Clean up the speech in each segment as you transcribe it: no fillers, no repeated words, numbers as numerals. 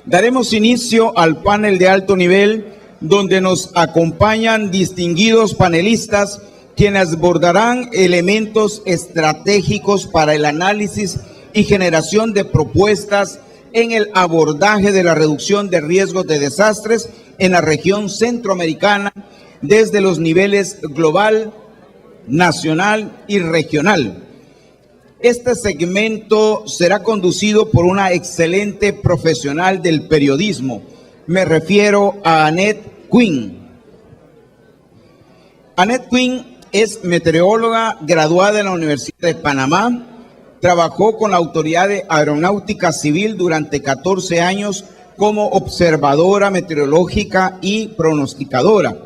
Daremos inicio al panel de alto nivel, donde nos acompañan distinguidos panelistas quienes abordarán elementos estratégicos para el análisis y generación de propuestas en el abordaje de la reducción de riesgos de desastres en la región centroamericana desde los niveles global, nacional y regional. Este segmento será conducido por una excelente profesional del periodismo. Me refiero a Annette Quinn. Annette Quinn es meteoróloga graduada en la Universidad de Panamá. Trabajó con la Autoridad de Aeronáutica Civil durante 14 años como observadora meteorológica y pronosticadora.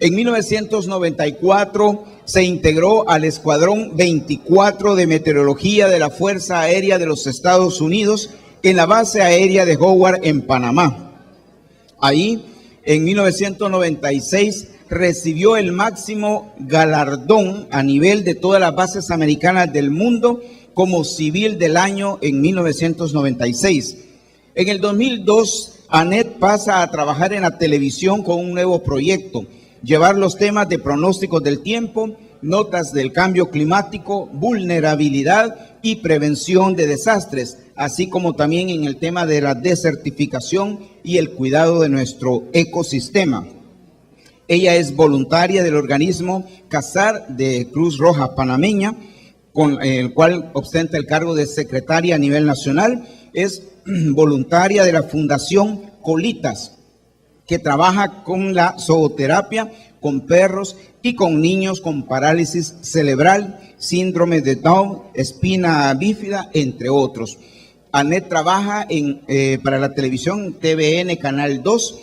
En 1994 se integró al Escuadrón 24 de Meteorología de la Fuerza Aérea de los Estados Unidos en la base aérea de Howard en Panamá. Ahí, en 1996, recibió el máximo galardón a nivel de todas las bases americanas del mundo como civil del año en 1996. En el 2002, Annette pasa a trabajar en la televisión con un nuevo proyecto: llevar los temas de pronósticos del tiempo, notas del cambio climático, vulnerabilidad y prevención de desastres, así como también en el tema de la desertificación y el cuidado de nuestro ecosistema. Ella es voluntaria del organismo CASAR de Cruz Roja Panameña, con el cual ostenta el cargo de secretaria a nivel nacional. Es voluntaria de la Fundación Colitas, que trabaja con la zooterapia con perros y con niños con parálisis cerebral, síndrome de Down, espina bífida, entre otros. Annette trabaja para la televisión TVN Canal 2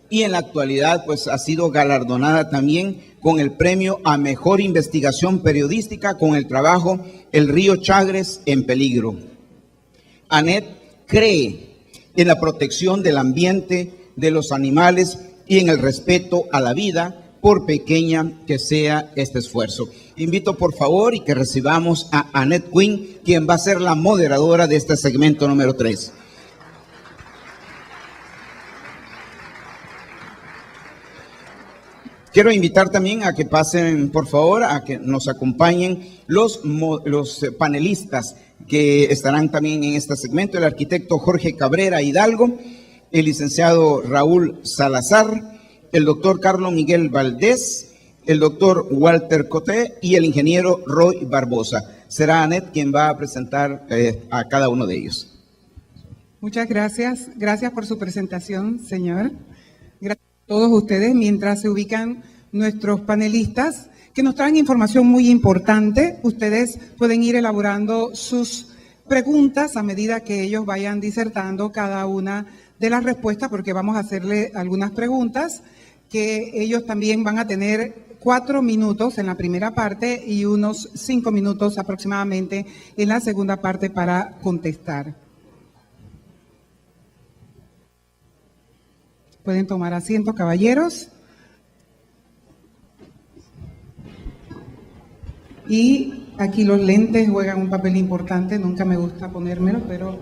y en la actualidad pues ha sido galardonada también con el premio a Mejor Investigación Periodística con el trabajo El Río Chagres en Peligro. Annette cree en la protección del ambiente, de los animales y en el respeto a la vida, por pequeña que sea este esfuerzo. Invito por favor y que recibamos a Annette Quinn, quien va a ser la moderadora de este segmento número 3. Quiero invitar también a que pasen, por favor, a que nos acompañen los panelistas que estarán también en este segmento: el arquitecto Jorge Cabrera Hidalgo, el licenciado Raúl Salazar, el doctor Carlos Miguel Valdés, el doctor Walter Coté y el ingeniero Roy Barbosa. Será Annette quien va a presentar a cada uno de ellos. Muchas gracias. Gracias por su presentación, señor. Gracias a todos ustedes. Mientras se ubican nuestros panelistas, que nos traen información muy importante, ustedes pueden ir elaborando sus preguntas a medida que ellos vayan disertando cada una de las respuestas, porque vamos a hacerle algunas preguntas que ellos también van a tener 4 minutos en la primera parte y unos 5 minutos aproximadamente en la segunda parte para contestar. Pueden tomar asiento, caballeros. Y aquí los lentes juegan un papel importante. Nunca me gusta ponérmelo, pero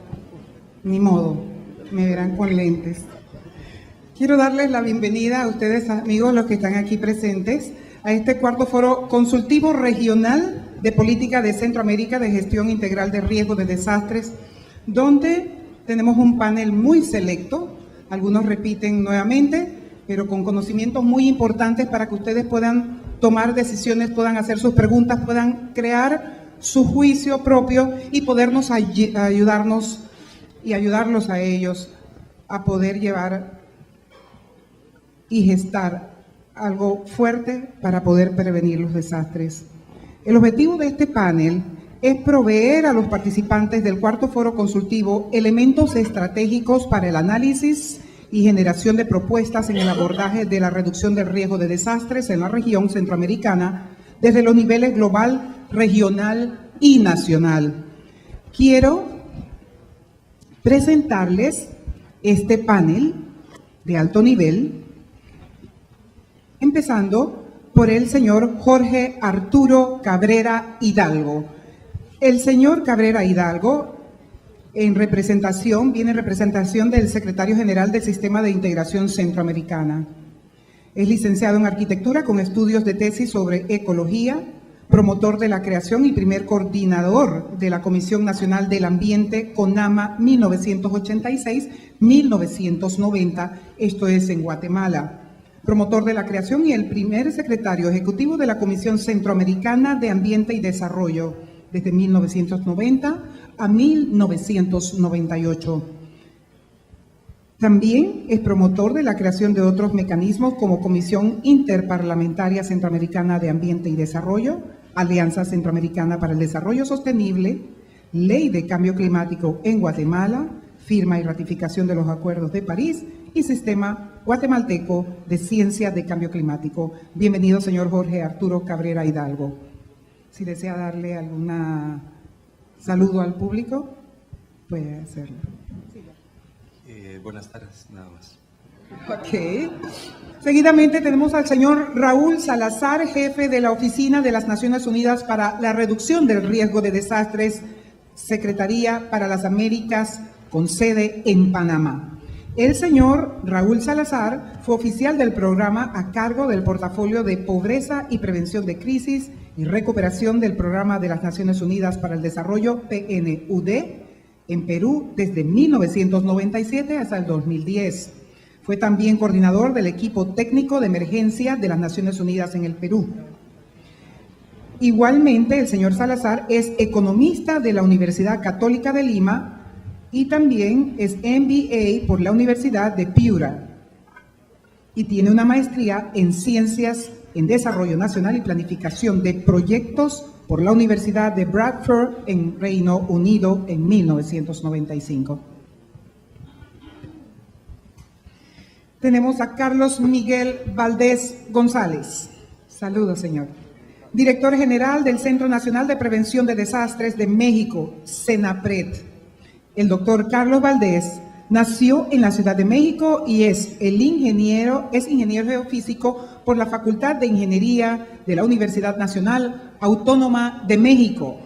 ni modo, me verán con lentes. Quiero darles la bienvenida a ustedes, amigos, los que están aquí presentes, a este cuarto foro consultivo regional de política de Centroamérica de gestión integral de riesgos de desastres, donde tenemos un panel muy selecto. Algunos repiten nuevamente, pero con conocimientos muy importantes para que ustedes puedan tomar decisiones, puedan hacer sus preguntas, puedan crear su juicio propio y podernos ayudarnos y ayudarlos a ellos a poder llevar y gestar algo fuerte para poder prevenir los desastres. El objetivo de este panel es proveer a los participantes del cuarto foro consultivo elementos estratégicos para el análisis y generación de propuestas en el abordaje de la reducción del riesgo de desastres en la región centroamericana desde los niveles global, regional y nacional. Quiero presentarles este panel de alto nivel, empezando por el señor Jorge Arturo Cabrera Hidalgo. El señor Cabrera Hidalgo viene en representación del secretario general del Sistema de Integración Centroamericana. Es licenciado en Arquitectura con estudios de tesis sobre ecología, promotor de la creación y primer coordinador de la Comisión Nacional del Ambiente, CONAMA 1986-1990, esto es en Guatemala. Promotor de la creación y el primer secretario ejecutivo de la Comisión Centroamericana de Ambiente y Desarrollo, desde 1990 a 1998. También es promotor de la creación de otros mecanismos como Comisión Interparlamentaria Centroamericana de Ambiente y Desarrollo, Alianza Centroamericana para el Desarrollo Sostenible, Ley de Cambio Climático en Guatemala, firma y ratificación de los Acuerdos de París y Sistema Guatemalteco de Ciencia de Cambio Climático. Bienvenido, señor Jorge Arturo Cabrera Hidalgo. Si desea darle algún saludo al público, puede hacerlo. Buenas tardes, nada más. Ok. Seguidamente tenemos al señor Raúl Salazar, jefe de la Oficina de las Naciones Unidas para la Reducción del Riesgo de Desastres, Secretaría para las Américas, con sede en Panamá. El señor Raúl Salazar fue oficial del programa a cargo del portafolio de Pobreza y Prevención de Crisis y Recuperación del Programa de las Naciones Unidas para el Desarrollo, PNUD, en Perú desde 1997 hasta el 2010. Fue también coordinador del equipo técnico de emergencia de las Naciones Unidas en el Perú. Igualmente, el señor Salazar es economista de la Universidad Católica de Lima y también es MBA por la Universidad de Piura y tiene una maestría en Ciencias en Desarrollo Nacional y Planificación de Proyectos por la Universidad de Bradford en Reino Unido en 1995. Tenemos a Carlos Miguel Valdés González. Saludos, señor. Director general del Centro Nacional de Prevención de Desastres de México, CENAPRED. El doctor Carlos Valdés nació en la Ciudad de México y es ingeniero geofísico por la Facultad de Ingeniería de la Universidad Nacional Autónoma de México.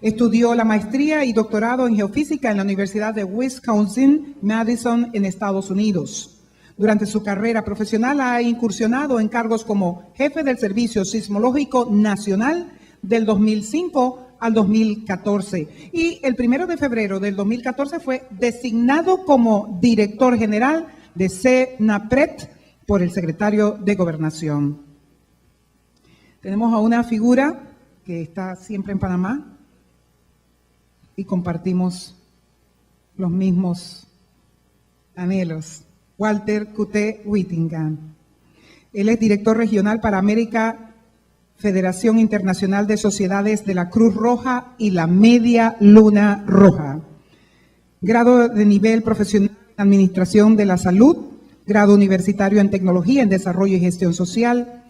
Estudió la maestría y doctorado en geofísica en la Universidad de Wisconsin-Madison en Estados Unidos. Durante su carrera profesional ha incursionado en cargos como jefe del Servicio Sismológico Nacional del 2005 al 2014. Y el 1 de febrero del 2014 fue designado como director general de CENAPRED por el secretario de Gobernación. Tenemos a una figura que está siempre en Panamá y compartimos los mismos anhelos. Walter Cuté Whittingham. Él es director regional para América, Federación Internacional de Sociedades de la Cruz Roja y la Media Luna Roja. Grado de nivel profesional en Administración de la Salud, grado universitario en Tecnología, en Desarrollo y Gestión Social.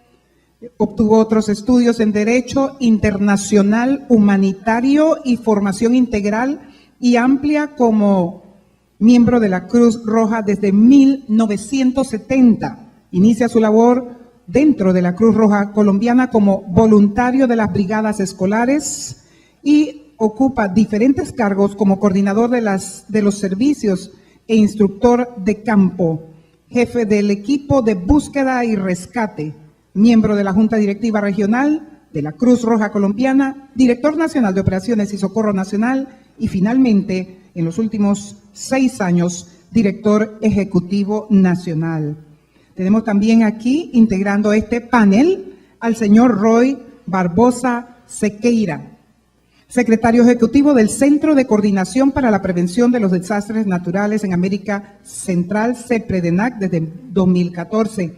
Obtuvo otros estudios en Derecho Internacional Humanitario y Formación Integral y Amplia como miembro de la Cruz Roja desde 1970. Inicia su labor dentro de la Cruz Roja colombiana como voluntario de las brigadas escolares y ocupa diferentes cargos como coordinador de los servicios e instructor de campo, jefe del equipo de búsqueda y rescate, miembro de la Junta Directiva Regional de la Cruz Roja Colombiana, director nacional de Operaciones y Socorro Nacional y finalmente, en los últimos 6 años, director ejecutivo nacional. Tenemos también aquí, integrando este panel, al señor Roy Barbosa Sequeira, secretario ejecutivo del Centro de Coordinación para la Prevención de los Desastres Naturales en América Central, CEPREDENAC, desde 2014.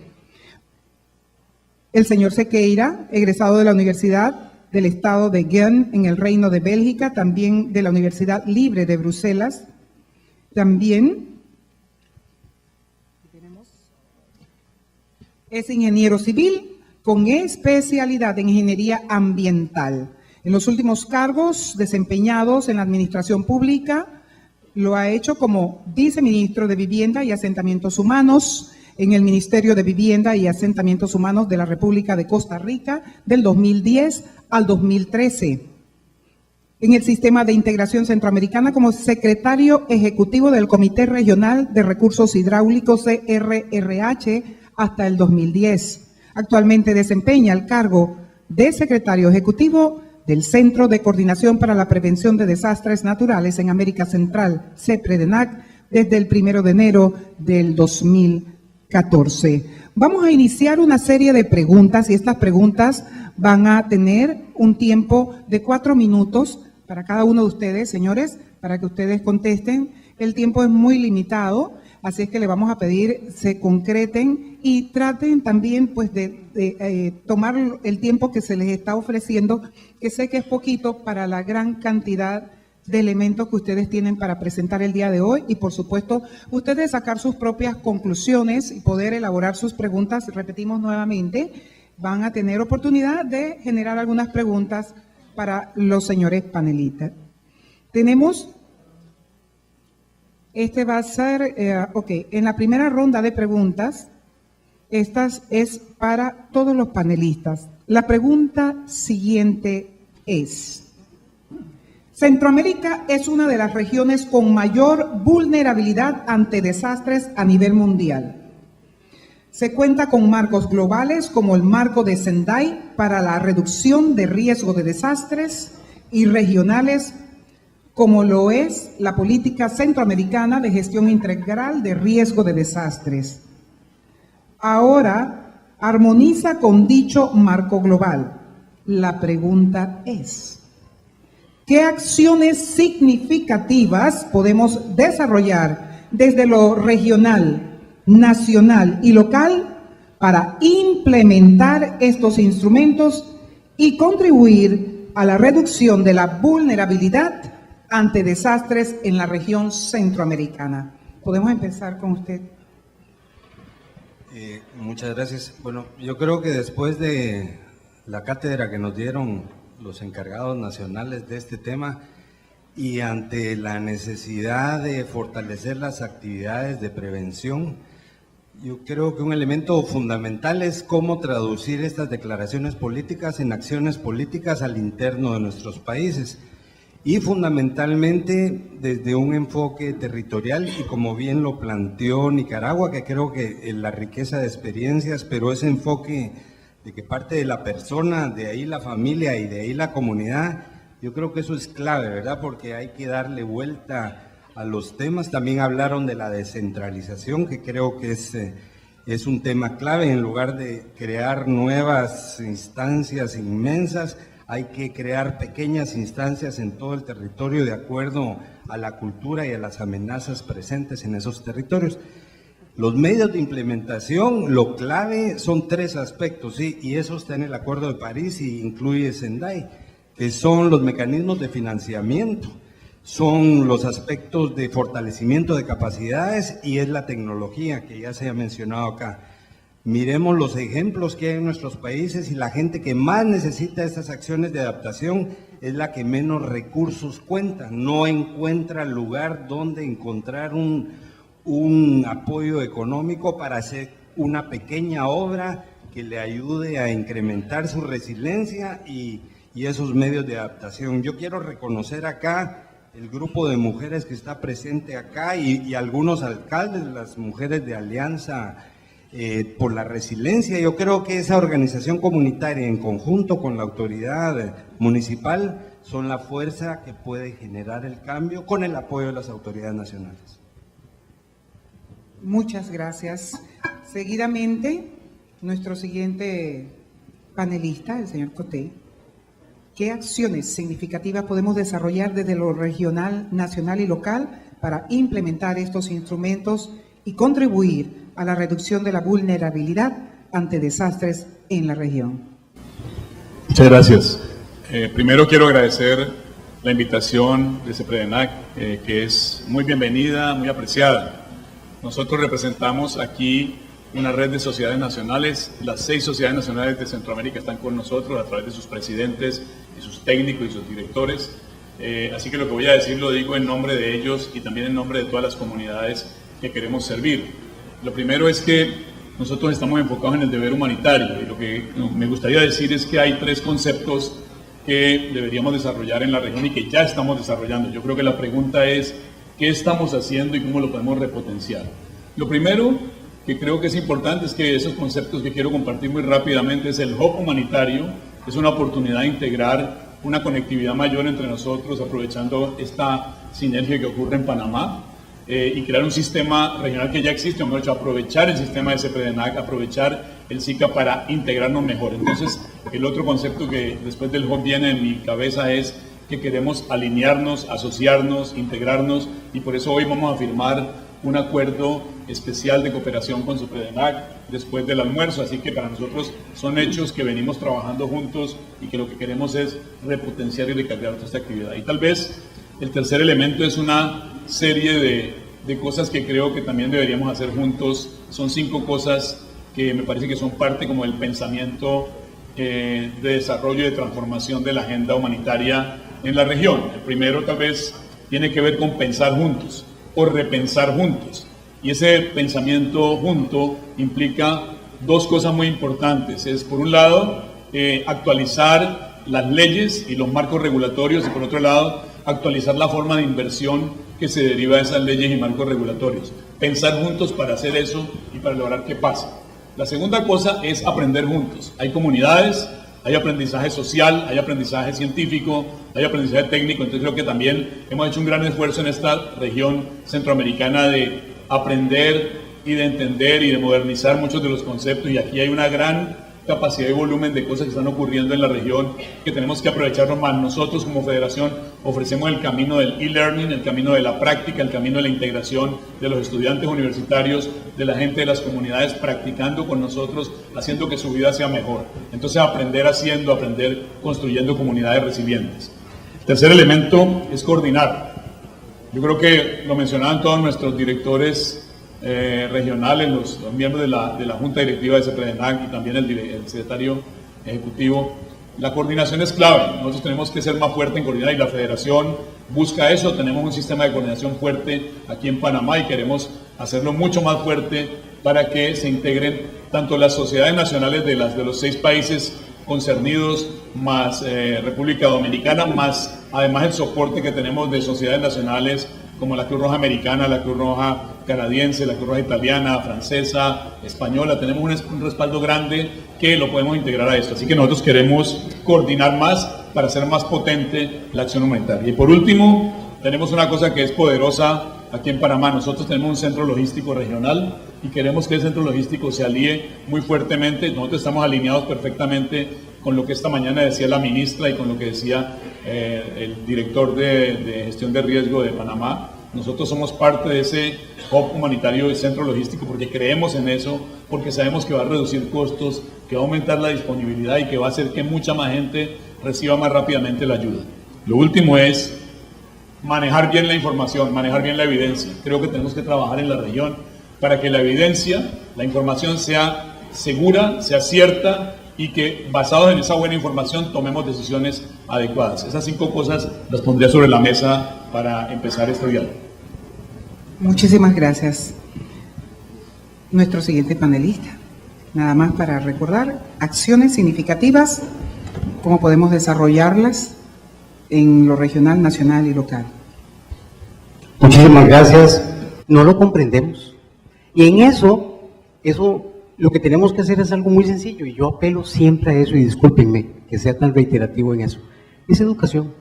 El señor Sequeira, egresado de la Universidad del Estado de Ghent en el Reino de Bélgica, también de la Universidad Libre de Bruselas. También es ingeniero civil con especialidad en ingeniería ambiental. En los últimos cargos desempeñados en la administración pública, lo ha hecho como viceministro de Vivienda y Asentamientos Humanos en el Ministerio de Vivienda y Asentamientos Humanos de la República de Costa Rica del 2010 al 2013. en el Sistema de Integración Centroamericana como secretario ejecutivo del Comité Regional de Recursos Hidráulicos CRRH hasta el 2010. Actualmente desempeña el cargo de secretario ejecutivo del Centro de Coordinación para la Prevención de Desastres Naturales en América Central, CEPREDENAC, desde el 1 de enero del 2014. Vamos a iniciar una serie de preguntas y estas preguntas van a tener un tiempo de 4 minutos para cada uno de ustedes, señores, para que ustedes contesten. El tiempo es muy limitado, así es que le vamos a pedir se concreten y traten también pues de tomar el tiempo que se les está ofreciendo, que sé que es poquito para la gran cantidad de elementos que ustedes tienen para presentar el día de hoy y por supuesto ustedes sacar sus propias conclusiones y poder elaborar sus preguntas. Repetimos nuevamente, van a tener oportunidad de generar algunas preguntas para los señores panelistas. Tenemos, este va a ser, en la primera ronda de preguntas, estas es para todos los panelistas. La pregunta siguiente es: Centroamérica es una de las regiones con mayor vulnerabilidad ante desastres a nivel mundial. Se cuenta con marcos globales como el marco de Sendai para la reducción de riesgo de desastres y regionales como lo es la Política Centroamericana de Gestión Integral de Riesgo de Desastres. Ahora armoniza con dicho marco global. La pregunta es: ¿qué acciones significativas podemos desarrollar desde lo regional, nacional y local para implementar estos instrumentos y contribuir a la reducción de la vulnerabilidad ante desastres en la región centroamericana? Podemos empezar con usted. Muchas gracias. Bueno, yo creo que después de la cátedra que nos dieron los encargados nacionales de este tema y ante la necesidad de fortalecer las actividades de prevención, yo creo que un elemento fundamental es cómo traducir estas declaraciones políticas en acciones políticas al interno de nuestros países y fundamentalmente desde un enfoque territorial y como bien lo planteó Nicaragua, que creo que la riqueza de experiencias, pero ese enfoque de que parte de la persona, de ahí la familia y de ahí la comunidad, yo creo que eso es clave, ¿verdad? Porque hay que darle vuelta a los temas. También hablaron de la descentralización, que creo que es un tema clave. En lugar de crear nuevas instancias inmensas, hay que crear pequeñas instancias en todo el territorio de acuerdo a la cultura y a las amenazas presentes en esos territorios. Los medios de implementación, lo clave son 3 aspectos, ¿sí? Y eso está en el Acuerdo de París y incluye Sendai, que son los mecanismos de financiamiento, son los aspectos de fortalecimiento de capacidades y es la tecnología que ya se ha mencionado acá. Miremos los ejemplos que hay en nuestros países y la gente que más necesita estas acciones de adaptación es la que menos recursos cuenta, no encuentra lugar donde encontrar un apoyo económico para hacer una pequeña obra que le ayude a incrementar su resiliencia y esos medios de adaptación. Yo quiero reconocer acá el grupo de mujeres que está presente acá y algunos alcaldes, las mujeres de Alianza por la Resiliencia. Yo creo que esa organización comunitaria en conjunto con la autoridad municipal son la fuerza que puede generar el cambio con el apoyo de las autoridades nacionales. Muchas gracias. Seguidamente, nuestro siguiente panelista, el señor Coté. ¿Qué acciones significativas podemos desarrollar desde lo regional, nacional y local para implementar estos instrumentos y contribuir a la reducción de la vulnerabilidad ante desastres en la región? Muchas gracias. Primero quiero agradecer la invitación de CEPREDENAC, que es muy bienvenida, muy apreciada. Nosotros representamos aquí una red de sociedades nacionales. Las 6 sociedades nacionales de Centroamérica están con nosotros a través de sus presidentes y sus técnicos y sus directores. Así que lo que voy a decir lo digo en nombre de ellos y también en nombre de todas las comunidades que queremos servir. Lo primero es que nosotros estamos enfocados en el deber humanitario y lo que me gustaría decir es que hay 3 conceptos que deberíamos desarrollar en la región y que ya estamos desarrollando. Yo creo que la pregunta es, ¿qué estamos haciendo y cómo lo podemos repotenciar? Lo primero que creo que es importante es que esos conceptos que quiero compartir muy rápidamente es el hub humanitario, es una oportunidad de integrar una conectividad mayor entre nosotros, aprovechando esta sinergia que ocurre en Panamá, y crear un sistema regional que ya existe, o mejor dicho, aprovechar el sistema de CEPREDENAC, aprovechar el SICA para integrarnos mejor. Entonces, el otro concepto que después del hub viene en mi cabeza es que queremos alinearnos, asociarnos, integrarnos, y por eso hoy vamos a firmar un acuerdo especial de cooperación con CEPREDENAC después del almuerzo, así que para nosotros son hechos que venimos trabajando juntos y que lo que queremos es repotenciar y recargar toda esta actividad. Y tal vez el tercer elemento es una serie de cosas que creo que también deberíamos hacer juntos. Son 5 cosas que me parece que son parte como del pensamiento de desarrollo y de transformación de la agenda humanitaria en la región. El primero tal vez tiene que ver con pensar juntos o repensar juntos. Y ese pensamiento junto implica 2 cosas muy importantes. Es, por un lado, actualizar las leyes y los marcos regulatorios, y por otro lado, actualizar la forma de inversión que se deriva de esas leyes y marcos regulatorios. Pensar juntos para hacer eso y para lograr que pase. La segunda cosa es aprender juntos. Hay comunidades, hay aprendizaje social, hay aprendizaje científico, hay aprendizaje técnico, entonces creo que también hemos hecho un gran esfuerzo en esta región centroamericana de aprender y de entender y de modernizar muchos de los conceptos, y aquí hay una gran capacidad y volumen de cosas que están ocurriendo en la región que tenemos que aprovecharnos más. Nosotros como federación ofrecemos el camino del e-learning, el camino de la práctica, el camino de la integración de los estudiantes universitarios, de la gente de las comunidades practicando con nosotros, haciendo que su vida sea mejor. Entonces aprender haciendo, aprender construyendo comunidades resilientes. El tercer elemento es coordinar. Yo creo que lo mencionaban todos nuestros directores regionales, los miembros de la Junta Directiva de CEPREDENAC y también el secretario ejecutivo. La coordinación es clave. Nosotros tenemos que ser más fuertes en coordinar y la federación busca eso. Tenemos un sistema de coordinación fuerte aquí en Panamá y queremos hacerlo mucho más fuerte para que se integren tanto las sociedades nacionales de los 6 países concernidos, más República Dominicana, más además el soporte que tenemos de sociedades nacionales como la Cruz Roja Americana, la Cruz Roja Canadiense, la Cruz Roja Italiana, francesa, española. Tenemos un respaldo grande que lo podemos integrar a esto. Así que nosotros queremos coordinar más para hacer más potente la acción humanitaria. Y por último, tenemos una cosa que es poderosa aquí en Panamá. Nosotros tenemos un centro logístico regional y queremos que el centro logístico se alíe muy fuertemente. Nosotros estamos alineados perfectamente con lo que esta mañana decía la ministra y con lo que decía el director de gestión de riesgo de Panamá. Nosotros somos parte de ese hub humanitario y centro logístico porque creemos en eso, porque sabemos que va a reducir costos, que va a aumentar la disponibilidad y que va a hacer que mucha más gente reciba más rápidamente la ayuda. Lo último es manejar bien la información, manejar bien la evidencia. Creo que tenemos que trabajar en la región para que la evidencia, la información sea segura, sea cierta y que basados en esa buena información tomemos decisiones adecuadas. Esas 5 cosas las pondría sobre la mesa para empezar este diálogo. Muchísimas gracias. Nuestro siguiente panelista. Nada más para recordar, acciones significativas, cómo podemos desarrollarlas en lo regional, nacional y local. Muchísimas gracias. No lo comprendemos. Y en eso lo que tenemos que hacer es algo muy sencillo, y yo apelo siempre a eso, y discúlpenme que sea tan reiterativo en eso. Es educación.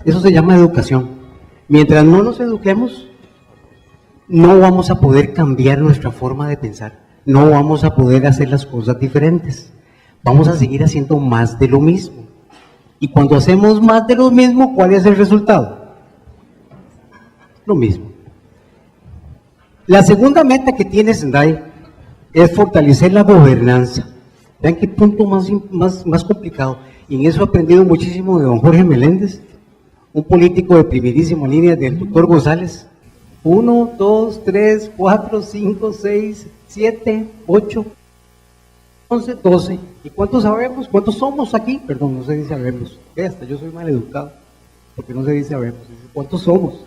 Eso se llama educación. Mientras no nos eduquemos, no vamos a poder cambiar nuestra forma de pensar. No vamos a poder hacer las cosas diferentes. Vamos a seguir haciendo más de lo mismo. Y cuando hacemos más de lo mismo, ¿cuál es el resultado? Lo mismo. La segunda meta que tiene Sendai es fortalecer la gobernanza. Vean qué punto más complicado. Y en eso he aprendido muchísimo de don Jorge Meléndez, un político de primerísima línea, del doctor González. 1, 2, 3, 4, 5, 6, 7, 8, 11, 12. ¿Y cuántos sabemos? ¿Cuántos somos aquí? Perdón, no se dice sabemos. Hasta yo soy mal educado, porque no se dice sabemos. ¿Cuántos somos?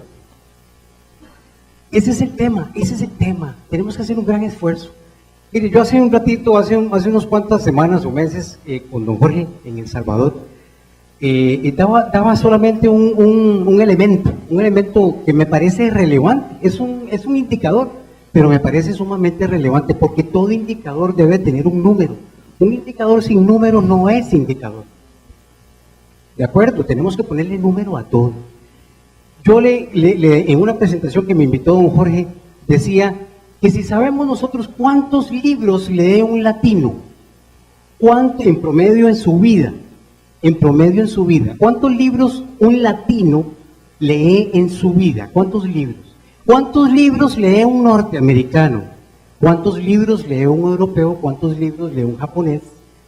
Ese es el tema, Tenemos que hacer un gran esfuerzo. Mire, yo hace un ratito, hace unas cuantas semanas o meses, con don Jorge en El Salvador, daba solamente un elemento que me parece relevante, es un indicador, pero me parece sumamente relevante porque todo indicador debe tener un número. Un indicador sin número no es indicador. ¿De acuerdo? Tenemos que ponerle número a todo. Yo en una presentación que me invitó don Jorge, decía que si sabemos nosotros cuántos libros lee un latino, cuánto en promedio en su vida, ¿cuántos libros un latino lee en su vida? ¿Cuántos libros? ¿Cuántos libros lee un norteamericano? ¿Cuántos libros lee un europeo? ¿Cuántos libros lee un japonés?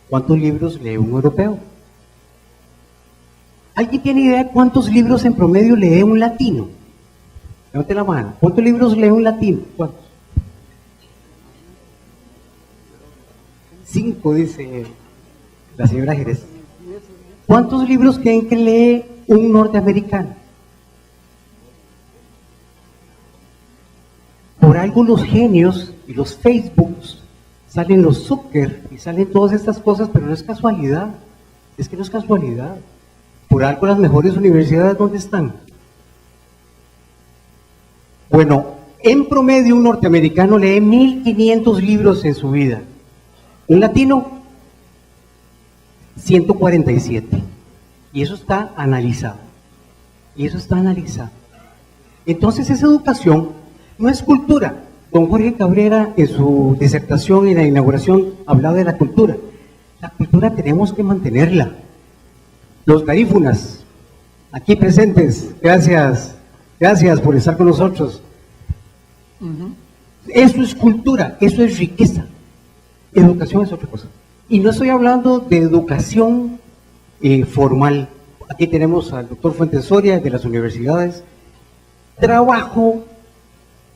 ¿Cuántos libros lee un europeo? ¿Alguien tiene idea de cuántos libros en promedio lee un latino? Levante la mano. ¿Cuántos libros lee un latino? ¿Cuántos? 5, dice la señora Jerez. ¿Cuántos libros creen que lee un norteamericano? Por algo los genios y los Facebooks, salen los Zucker y salen todas estas cosas, pero no es casualidad. Es que no es casualidad. Por algo las mejores universidades, ¿dónde están? Bueno, en promedio un norteamericano lee 1500 libros en su vida. Un latino, 147. Y eso está analizado. Entonces esa educación no es cultura. Don Jorge Cabrera en su disertación en la inauguración hablaba de la cultura. La cultura tenemos que mantenerla. Los garífunas, aquí presentes, gracias por estar con nosotros. Eso es cultura, eso es riqueza. Educación es otra cosa. Y no estoy hablando de educación formal. Aquí tenemos al doctor Fuentes Soria de las universidades. Trabajo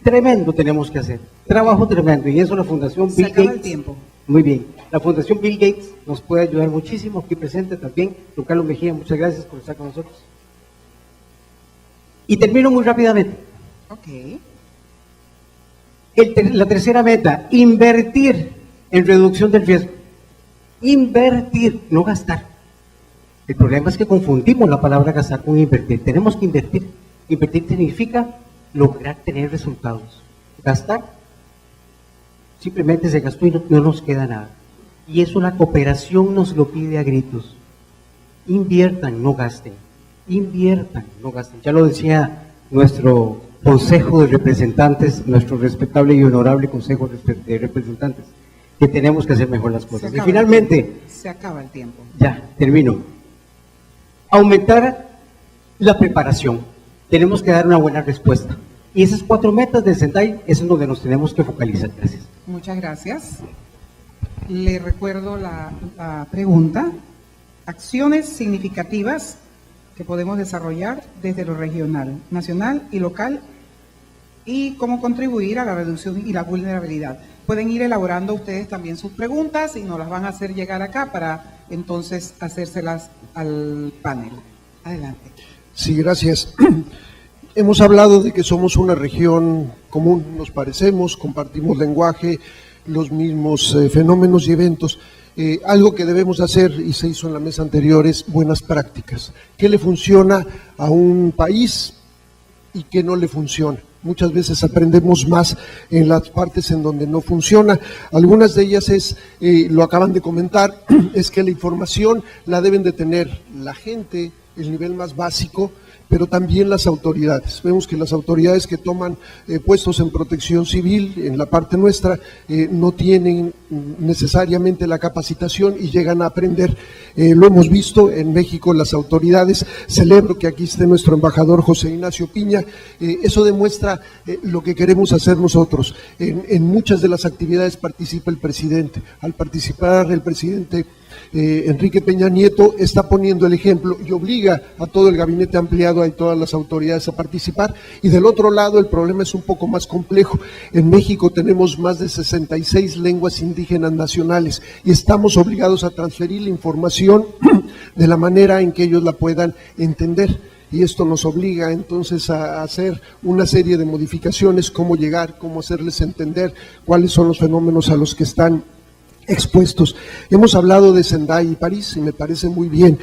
tremendo tenemos que hacer. Trabajo tremendo. Y eso la Fundación Bill Gates. El tiempo. Muy bien. La Fundación Bill Gates nos puede ayudar muchísimo. Aquí presente también don Carlos Mejía. Muchas gracias por estar con nosotros. Y termino muy rápidamente. Ok. La tercera meta, invertir en reducción del riesgo. Invertir, no gastar. El problema es que confundimos la palabra gastar con invertir. Tenemos que invertir. Invertir significa lograr tener resultados. Gastar, simplemente se gastó y no nos queda nada. Y eso la cooperación nos lo pide a gritos. Inviertan, no gasten. Inviertan, no gasten. Ya lo decía nuestro Consejo de Representantes, nuestro respetable y honorable Consejo de Representantes, que tenemos que hacer mejor las cosas. Y finalmente, se acaba el tiempo. Ya, termino. Aumentar la preparación. Tenemos que dar una buena respuesta. Y esas 4 metas del Sentai es en donde nos tenemos que focalizar. Gracias. Muchas gracias. Le recuerdo la pregunta. Acciones significativas que podemos desarrollar desde lo regional, nacional y local, y cómo contribuir a la reducción y la vulnerabilidad. Pueden ir elaborando ustedes también sus preguntas y nos las van a hacer llegar acá para entonces hacérselas al panel. Adelante. Sí, gracias. Hemos hablado de que somos una región común, nos parecemos, compartimos lenguaje, los mismos fenómenos y eventos. Algo que debemos hacer, y se hizo en la mesa anterior, es buenas prácticas. ¿Qué le funciona a un país y qué no le funciona? Muchas veces aprendemos más en las partes en donde no funciona. Algunas de ellas lo acaban de comentar, es que la información la deben de tener la gente, el nivel más básico, pero también las autoridades. Vemos que las autoridades que toman puestos en protección civil, en la parte nuestra, no tienen necesariamente la capacitación y llegan a aprender. Lo hemos visto en México, las autoridades. Celebro que aquí esté nuestro embajador José Ignacio Piña. Eso demuestra lo que queremos hacer nosotros. En muchas de las actividades participa el presidente. Al participar el presidente Enrique Peña Nieto está poniendo el ejemplo y obliga a todo el gabinete ampliado y todas las autoridades a participar. Y del otro lado el problema es un poco más complejo. En México tenemos más de 66 lenguas indígenas nacionales y estamos obligados a transferir la información de la manera en que ellos la puedan entender. Y esto nos obliga entonces a hacer una serie de modificaciones, cómo llegar, cómo hacerles entender cuáles son los fenómenos a los que están expuestos. Hemos hablado de Sendai y París y me parece muy bien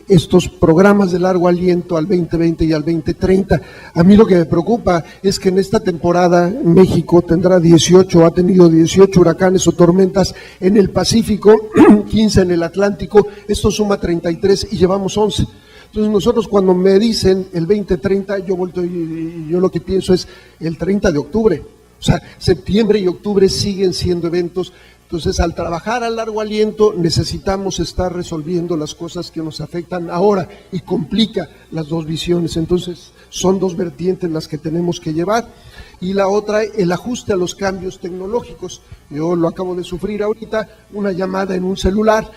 estos programas de largo aliento al 2020 y al 2030. A mí lo que me preocupa es que en esta temporada México tendrá 18, ha tenido 18 huracanes o tormentas en el Pacífico, 15 en el Atlántico, esto suma 33 y llevamos 11. Entonces nosotros cuando me dicen el 2030, yo vuelto y yo lo que pienso es el 30 de octubre. O sea, septiembre y octubre siguen siendo eventos. Entonces, al trabajar a largo aliento, necesitamos estar resolviendo las cosas que nos afectan ahora y complica las dos visiones. Entonces, son dos vertientes las que tenemos que llevar. Y la otra, el ajuste a los cambios tecnológicos. Yo lo acabo de sufrir ahorita, una llamada en un celular,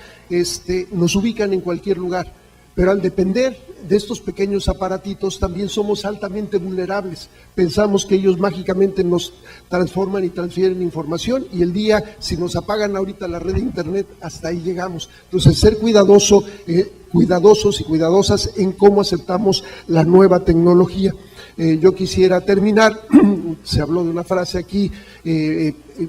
nos ubican en cualquier lugar. Pero al depender de estos pequeños aparatitos también somos altamente vulnerables. Pensamos que ellos mágicamente nos transforman y transfieren información y el día, si nos apagan ahorita la red de internet, hasta ahí llegamos. Entonces, ser cuidadosos y cuidadosas en cómo aceptamos la nueva tecnología. Yo quisiera terminar, se habló de una frase aquí,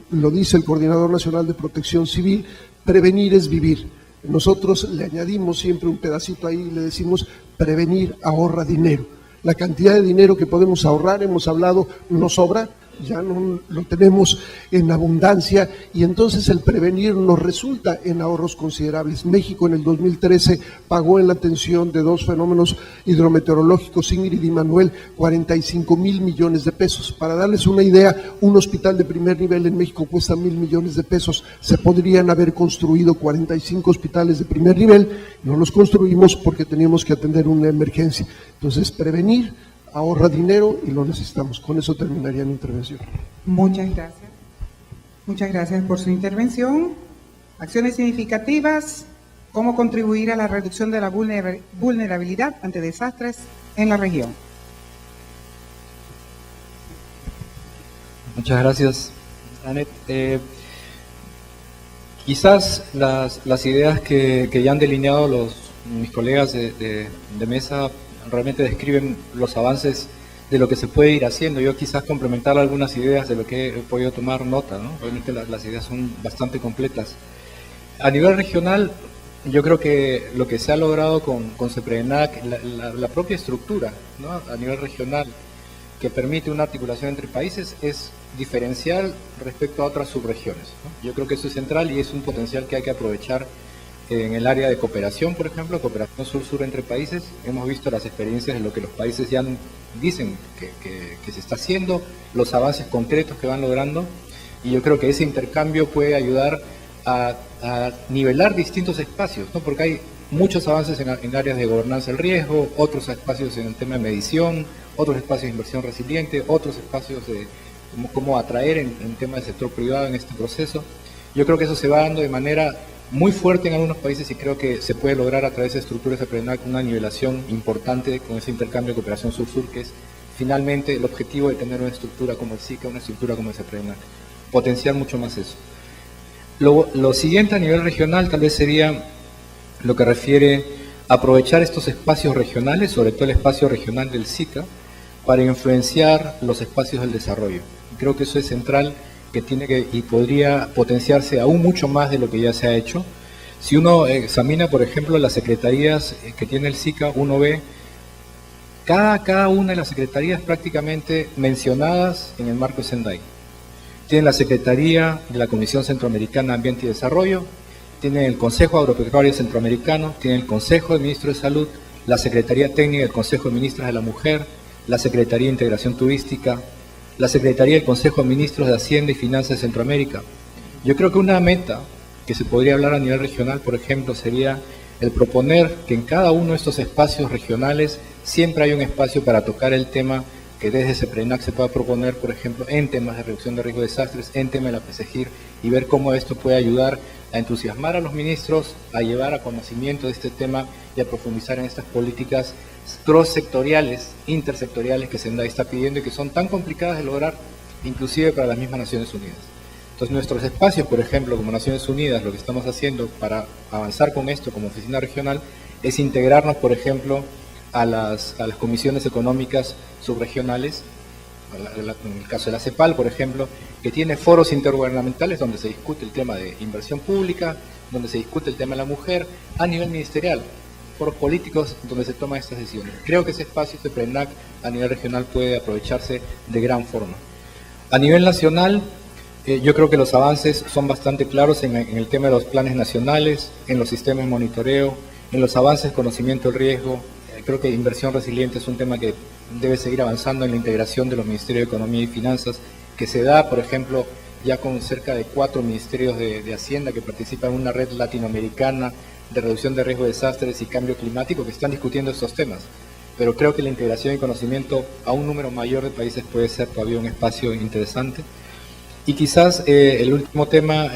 lo dice el Coordinador Nacional de Protección Civil, prevenir es vivir. Nosotros le añadimos siempre un pedacito ahí y le decimos prevenir ahorra dinero. La cantidad de dinero que podemos ahorrar, hemos hablado, no sobra, ya no lo tenemos en abundancia y entonces el prevenir nos resulta en ahorros considerables. México en el 2013 pagó en la atención de dos fenómenos hidrometeorológicos, Ingrid y Manuel, 45,000 millones de pesos. Para darles una idea, un hospital de primer nivel en México cuesta 1,000 millones de pesos. Se podrían haber construido 45 hospitales de primer nivel, no los construimos porque teníamos que atender una emergencia. Entonces, prevenir ahorra dinero y lo necesitamos. Con eso terminaría mi intervención. Muchas gracias. Muchas gracias por su intervención. Acciones significativas, cómo contribuir a la reducción de la vulnerabilidad ante desastres en la región. Muchas gracias, Anet. Quizás las ideas que ya han delineado mis colegas de mesa realmente describen los avances de lo que se puede ir haciendo. Yo quizás complementar algunas ideas de lo que he podido tomar nota, ¿no? Realmente las ideas son bastante completas. A nivel regional, yo creo que lo que se ha logrado con CEPRENAC, la propia estructura, ¿no? A nivel regional, que permite una articulación entre países, es diferencial respecto a otras subregiones, ¿no? Yo creo que eso es central y es un potencial que hay que aprovechar en el área de cooperación, por ejemplo, cooperación sur-sur entre países. Hemos visto las experiencias de lo que los países ya dicen que se está haciendo, los avances concretos que van logrando, y yo creo que ese intercambio puede ayudar a nivelar distintos espacios, ¿no? Porque hay muchos avances en áreas de gobernanza del riesgo, otros espacios en el tema de medición, otros espacios de inversión resiliente, otros espacios de cómo atraer en tema del sector privado en este proceso. Yo creo que eso se va dando de manera muy fuerte en algunos países y creo que se puede lograr a través de estructuras de CEPRENAC una nivelación importante con ese intercambio de cooperación sur-sur, que es finalmente el objetivo de tener una estructura como el SICA, una estructura como el CEPRENAC, potenciar mucho más eso. Lo siguiente a nivel regional tal vez sería lo que refiere a aprovechar estos espacios regionales, sobre todo el espacio regional del SICA, para influenciar los espacios del desarrollo. Creo que eso es central, que tiene que y podría potenciarse aún mucho más de lo que ya se ha hecho. Si uno examina, por ejemplo, las secretarías que tiene el SICA, uno ve cada una de las secretarías prácticamente mencionadas en el marco de Sendai. Tienen la Secretaría de la Comisión Centroamericana de Ambiente y Desarrollo, tienen el Consejo Agropecuario Centroamericano, tienen el Consejo de Ministros de Salud, la Secretaría Técnica del Consejo de Ministras de la Mujer, la Secretaría de Integración Turística, la Secretaría del Consejo de Ministros de Hacienda y Finanzas de Centroamérica. Yo creo que una meta que se podría hablar a nivel regional, por ejemplo, sería el proponer que en cada uno de estos espacios regionales siempre hay un espacio para tocar el tema que desde CEPRENAC se pueda proponer, por ejemplo, en temas de reducción de riesgo de desastres, en temas de la PSEGIR, y ver cómo esto puede ayudar a entusiasmar a los ministros, a llevar a conocimiento de este tema y a profundizar en estas políticas cross-sectoriales, intersectoriales que Sendai está pidiendo y que son tan complicadas de lograr, inclusive para las mismas Naciones Unidas. Entonces nuestros espacios, por ejemplo, como Naciones Unidas, lo que estamos haciendo para avanzar con esto como oficina regional, es integrarnos, por ejemplo, a las comisiones económicas subregionales, en el caso de la CEPAL, por ejemplo, que tiene foros intergubernamentales donde se discute el tema de inversión pública, donde se discute el tema de la mujer, a nivel ministerial, foros políticos donde se toman estas decisiones. Creo que ese espacio, este PRENAC, a nivel regional puede aprovecharse de gran forma. A nivel nacional, yo creo que los avances son bastante claros en el tema de los planes nacionales, en los sistemas de monitoreo, en los avances conocimiento del riesgo. Creo que inversión resiliente es un tema que debe seguir avanzando en la integración de los Ministerios de Economía y Finanzas, que se da, por ejemplo, ya con cerca de 4 ministerios de Hacienda que participan en una red latinoamericana de reducción de riesgo de desastres y cambio climático que están discutiendo estos temas. Pero creo que la integración y conocimiento a un número mayor de países puede ser todavía un espacio interesante. Y quizás el último tema,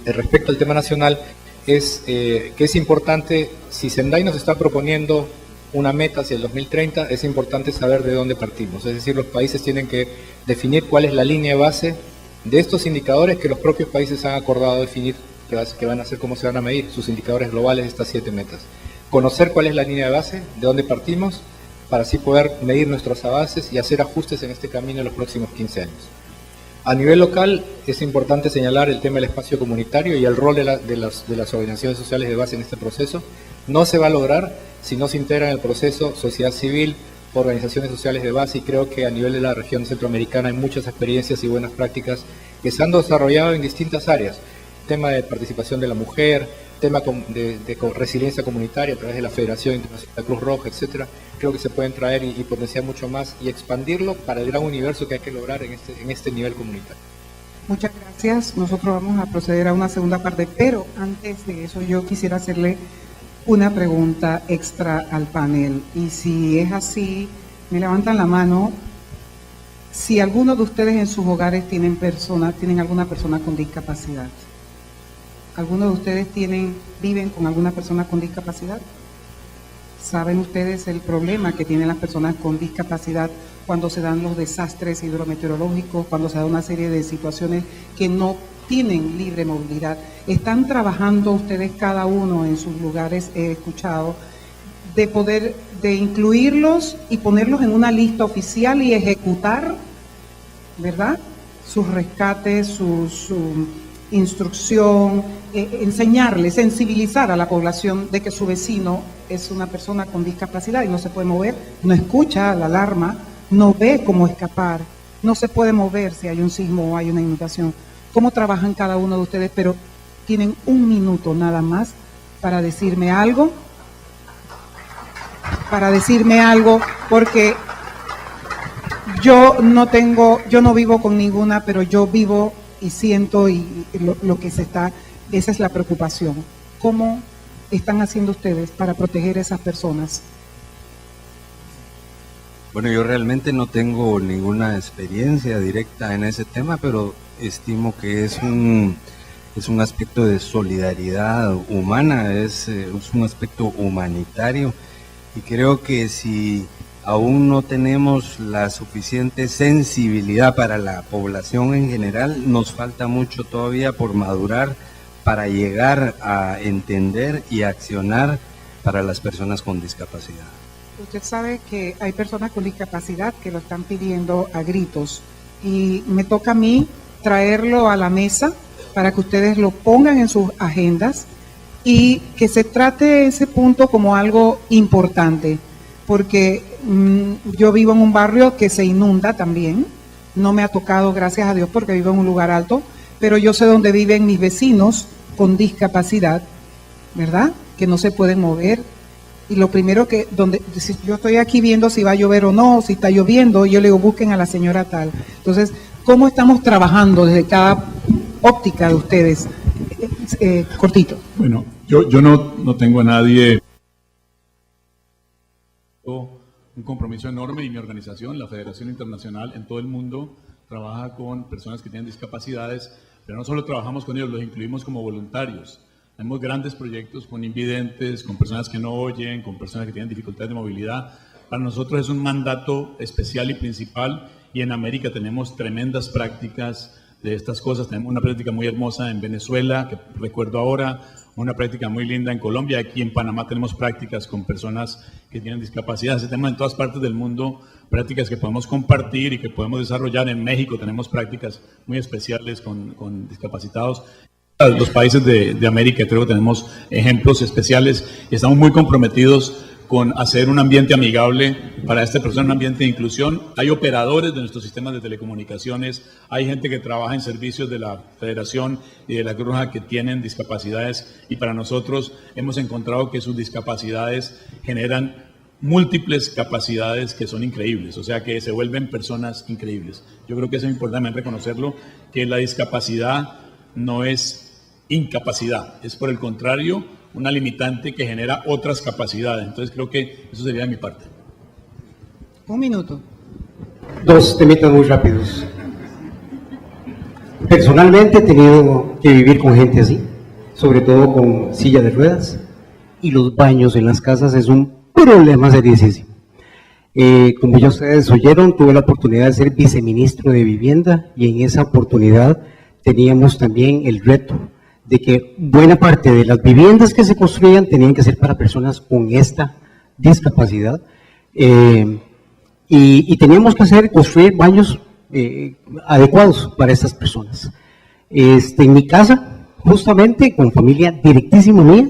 respecto al tema nacional, es que es importante, si Sendai nos está proponiendo una meta hacia el 2030, es importante saber de dónde partimos. Es decir, los países tienen que definir cuál es la línea de base de estos indicadores que los propios países han acordado definir, que van a ser cómo se van a medir sus indicadores globales de estas 7 metas. Conocer cuál es la línea de base, de dónde partimos, para así poder medir nuestros avances y hacer ajustes en este camino en los próximos 15 años. A nivel local es importante señalar el tema del espacio comunitario y el rol de las organizaciones sociales de base en este proceso. No se va a lograr si no se integra en el proceso sociedad civil, organizaciones sociales de base, y creo que a nivel de la región centroamericana hay muchas experiencias y buenas prácticas que se han desarrollado en distintas áreas. Tema de participación de la mujer, tema de resiliencia comunitaria a través de la Federación Internacional de Cruz Roja, etcétera. Creo que se pueden traer y potenciar mucho más y expandirlo para el gran universo que hay que lograr en este nivel comunitario. Muchas gracias. Nosotros vamos a proceder a una segunda parte, pero antes de eso yo quisiera hacerle una pregunta extra al panel. Y si es así, me levantan la mano. Si alguno de ustedes en sus hogares tienen alguna persona con discapacidad. ¿Algunos de ustedes viven con alguna persona con discapacidad? ¿Saben ustedes el problema que tienen las personas con discapacidad cuando se dan los desastres hidrometeorológicos, cuando se da una serie de situaciones que no tienen libre movilidad? ¿Están trabajando ustedes cada uno en sus lugares, he escuchado, de incluirlos y ponerlos en una lista oficial y ejecutar, ¿verdad?, sus rescates, su instrucción, enseñarle, sensibilizar a la población de que su vecino es una persona con discapacidad y no se puede mover, no escucha la alarma, no ve cómo escapar, no se puede mover si hay un sismo o hay una inundación? ¿Cómo trabajan cada uno de ustedes? Pero tienen 1 minuto nada más para decirme algo, porque yo no vivo con ninguna, pero yo vivo y siento lo que esa es la preocupación. ¿Cómo están haciendo ustedes para proteger a esas personas? Bueno, yo realmente no tengo ninguna experiencia directa en ese tema, pero estimo que es un aspecto de solidaridad humana, es un aspecto humanitario, y creo que si aún no tenemos la suficiente sensibilidad para la población en general, nos falta mucho todavía por madurar para llegar a entender y accionar para las personas con discapacidad. Usted sabe que hay personas con discapacidad que lo están pidiendo a gritos y me toca a mí traerlo a la mesa para que ustedes lo pongan en sus agendas y que se trate ese punto como algo importante, porque yo vivo en un barrio que se inunda también. No me ha tocado, gracias a Dios, porque vivo en un lugar alto, pero yo sé dónde viven mis vecinos con discapacidad, ¿verdad?, que no se pueden mover. Y lo primero si yo estoy aquí viendo si va a llover o no, si está lloviendo, yo le digo, busquen a la señora tal. Entonces, ¿cómo estamos trabajando desde cada óptica de ustedes? Cortito. Bueno, yo no tengo a nadie. Un compromiso enorme, y mi organización, la Federación Internacional, en todo el mundo trabaja con personas que tienen discapacidades, pero no solo trabajamos con ellos, los incluimos como voluntarios. Tenemos grandes proyectos con invidentes, con personas que no oyen, con personas que tienen dificultades de movilidad. Para nosotros es un mandato especial y principal, y en América tenemos tremendas prácticas de estas cosas. Tenemos una práctica muy hermosa en Venezuela, que recuerdo ahora, una práctica muy linda en Colombia. Aquí en Panamá tenemos prácticas con personas que tienen discapacidad. Tenemos en todas partes del mundo prácticas que podemos compartir y que podemos desarrollar. En México tenemos prácticas muy especiales con discapacitados. Los países de América creo que tenemos ejemplos especiales y estamos muy comprometidos con hacer un ambiente amigable para esta persona, un ambiente de inclusión. Hay operadores de nuestros sistemas de telecomunicaciones, hay gente que trabaja en servicios de la Federación y de la Cruz Roja que tienen discapacidades, y para nosotros hemos encontrado que sus discapacidades generan múltiples capacidades que son increíbles, o sea que se vuelven personas increíbles. Yo creo que eso es importante reconocerlo, que la discapacidad no es incapacidad, es por el contrario una limitante que genera otras capacidades. Entonces creo que eso sería de mi parte. Un minuto. Dos temitas muy rápidos. Personalmente he tenido que vivir con gente así, sobre todo con silla de ruedas, y los baños en las casas es un problema seriosísimo. Como ya ustedes oyeron, tuve la oportunidad de ser viceministro de Vivienda, y en esa oportunidad teníamos también el reto de que buena parte de las viviendas que se construían tenían que ser para personas con esta discapacidad, y teníamos que construir baños adecuados para estas personas. En mi casa, justamente con familia directísima mía,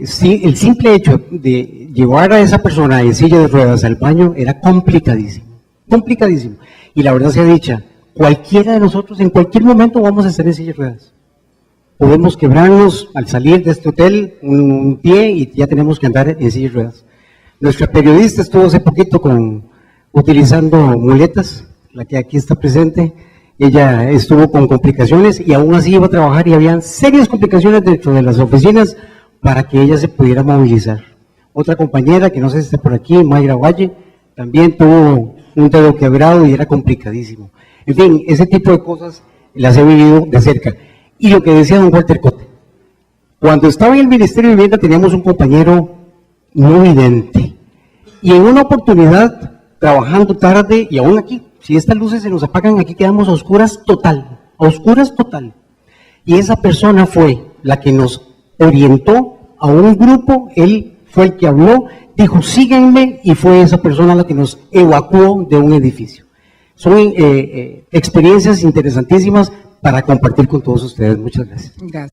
sí, el simple hecho de llevar a esa persona en silla de ruedas al baño era complicadísimo, complicadísimo. Y la verdad sea dicha, cualquiera de nosotros en cualquier momento vamos a estar en silla de ruedas. Podemos quebrarnos al salir de este hotel un pie y ya tenemos que andar en silla de ruedas. Nuestra periodista estuvo hace poquito utilizando muletas, la que aquí está presente. Ella estuvo con complicaciones y aún así iba a trabajar, y habían serias complicaciones dentro de las oficinas para que ella se pudiera movilizar. Otra compañera, que no sé si está por aquí, Mayra Valle, también tuvo un dedo quebrado y era complicadísimo. En fin, ese tipo de cosas las he vivido de cerca. Y lo que decía don Walter Cote, cuando estaba en el Ministerio de Vivienda teníamos un compañero no vidente, y en una oportunidad, trabajando tarde, y aún aquí, si estas luces se nos apagan, aquí quedamos a oscuras total, y esa persona fue la que nos orientó a un grupo, él fue el que habló, dijo síguenme, y fue esa persona la que nos evacuó de un edificio. Son experiencias interesantísimas para compartir con todos ustedes. Muchas gracias. Gracias.